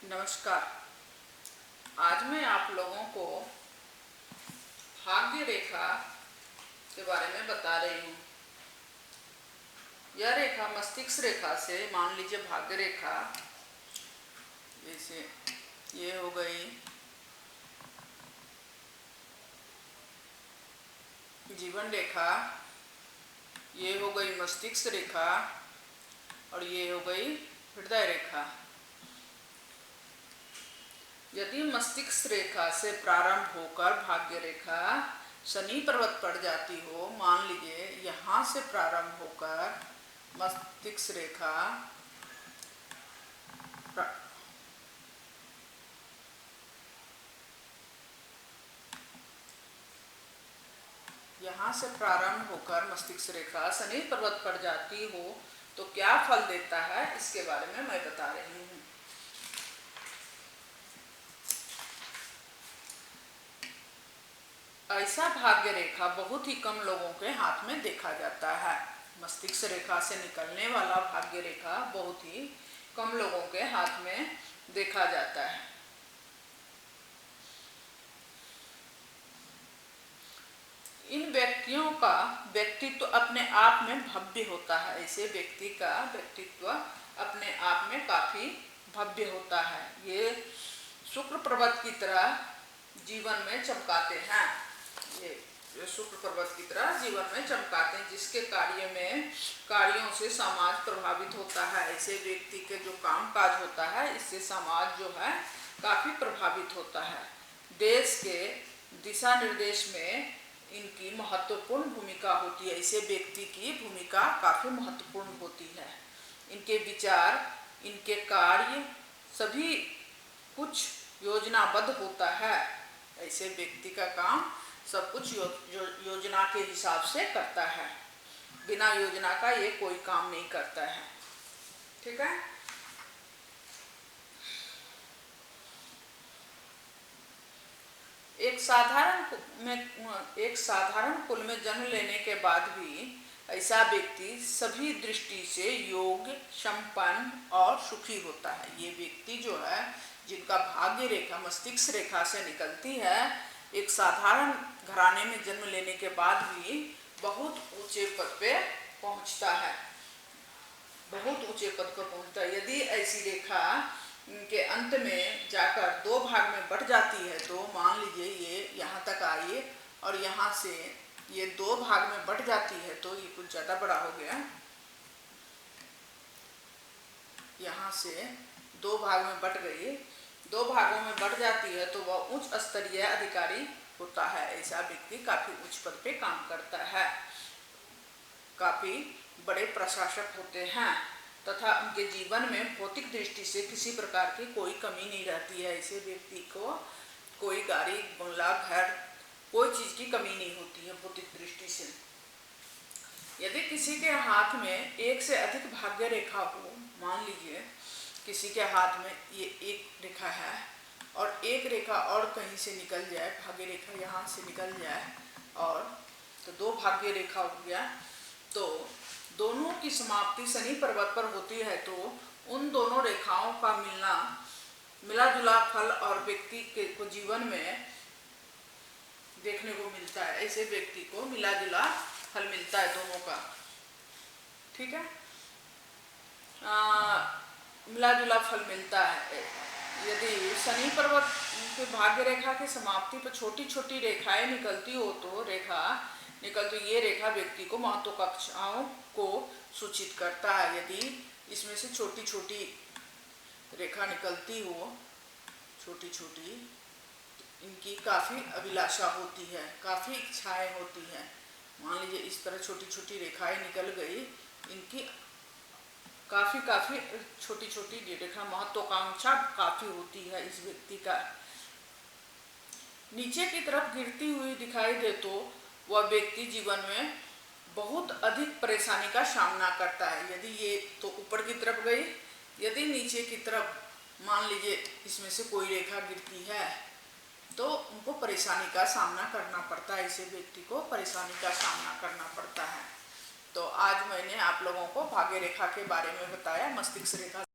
नमस्कार। आज मैं आप लोगों को भाग्य रेखा के बारे में बता रही हूँ। यह रेखा मस्तिष्क रेखा से, मान लीजिए भाग्य रेखा, जैसे ये हो गई जीवन रेखा, ये हो गई मस्तिष्क रेखा और ये हो गई हृदय रेखा। यदि मस्तिष्क रेखा से प्रारंभ होकर भाग्य रेखा शनि पर्वत पड़ जाती हो, मान लीजिए यहाँ से प्रारंभ होकर मस्तिष्क रेखा यहाँ से प्रारंभ होकर मस्तिष्क रेखा शनि पर्वत पड़ जाती हो तो क्या फल देता है, इसके बारे में मैं बता रही हूँ। ऐसा भाग्य रेखा बहुत ही कम लोगों के हाथ में देखा जाता है। मस्तिष्क रेखा से निकलने वाला भाग्य रेखा बहुत ही कम लोगों के हाथ में देखा जाता है। इन व्यक्तियों का व्यक्तित्व अपने आप में भव्य होता है। ऐसे व्यक्ति का व्यक्तित्व अपने आप में काफी भव्य होता है। ये शुक्र पर्वत की तरह जीवन में चमकाते हैं। ये शुक्र पर्वत की तरह जीवन में चमकाते हैं, जिसके कार्यों से समाज प्रभावित होता है। ऐसे व्यक्ति के जो काम काज होता है, इससे समाज जो है काफी प्रभावित होता है। देश के दिशा निर्देश में इनकी महत्वपूर्ण भूमिका होती है। ऐसे व्यक्ति की भूमिका काफी महत्वपूर्ण होती है। इनके विचार, इनके कार्य सभी कुछ योजनाबद्ध होता है। ऐसे व्यक्ति का काम सब कुछ योजना के हिसाब से करता है। बिना योजना का ये कोई काम नहीं करता है। ठीक है। एक साधारण कुल में जन्म लेने के बाद भी ऐसा व्यक्ति सभी दृष्टि से योग्य, संपन्न और सुखी होता है। ये व्यक्ति जो है, जिनका भाग्य रेखा मस्तिष्क रेखा से निकलती है, एक साधारण घराने में जन्म लेने के बाद भी बहुत ऊंचे पद पे पहुंचता है। बहुत ऊंचे पद पर पहुंचता है। यदि ऐसी रेखा के अंत में जाकर दो भाग में बढ़ जाती है, तो मान लीजिए ये यहाँ तक आई और यहाँ से ये दो भाग में बढ़ जाती है, तो ये कुछ ज्यादा बड़ा हो गया। यहाँ से दो भाग में बढ़ गई, दो भागों में बढ़ जाती है, तो वह उच्च स्तरीय अधिकारी होता है। ऐसा व्यक्ति काफी उच्च पद पे काम करता है। काफी बड़े प्रशासक होते हैं तथा उनके जीवन में भौतिक दृष्टि से किसी प्रकार की कोई कमी नहीं रहती है। ऐसे व्यक्ति को कोई गाड़ी, बंगला, घर, कोई चीज की कमी नहीं होती है भौतिक दृष्टि से। यदि किसी के हाथ में एक से अधिक भाग्य रेखा हो, मान लीजिए किसी के हाथ में ये एक रेखा है और एक रेखा और कहीं से निकल जाए, भाग्य रेखा यहाँ से निकल जाए और तो दो भाग्य रेखा हो गया, तो दोनों की समाप्ति शनि पर्वत पर होती है, तो उन दोनों रेखाओं का मिला जुला फल और व्यक्ति को जीवन में देखने को मिलता है। ऐसे व्यक्ति को मिला जुला फल मिलता है दोनों का। ठीक है। मिला जुला फल मिलता है। यदि शनि पर्वत के भाग्य रेखा की समाप्ति पर छोटी छोटी रेखाएं निकलती हो, तो ये रेखा व्यक्ति को महत्वाकांक्षाओं को सूचित करता है। यदि इसमें से छोटी छोटी रेखा निकलती हो, छोटी छोटी, इनकी काफी अभिलाषा होती है, काफी इच्छाएं होती हैं। मान लीजिए इस तरह छोटी छोटी रेखाएं निकल गई, इनकी काफी छोटी छोटी रेखा, महत्वाकांक्षा काफी होती है इस व्यक्ति का। नीचे की तरफ गिरती हुई दिखाई दे तो वह व्यक्ति जीवन में बहुत अधिक परेशानी का सामना करता है। यदि ये तो ऊपर की तरफ गई, यदि नीचे की तरफ मान लीजिए इसमें से कोई रेखा गिरती है, तो उनको परेशानी का सामना करना पड़ता है। ऐसे व्यक्ति को परेशानी का सामना करना पड़ता है। तो आज मैंने आप लोगों को भाग्य रेखा के बारे में बताया। मस्तिष्क रेखा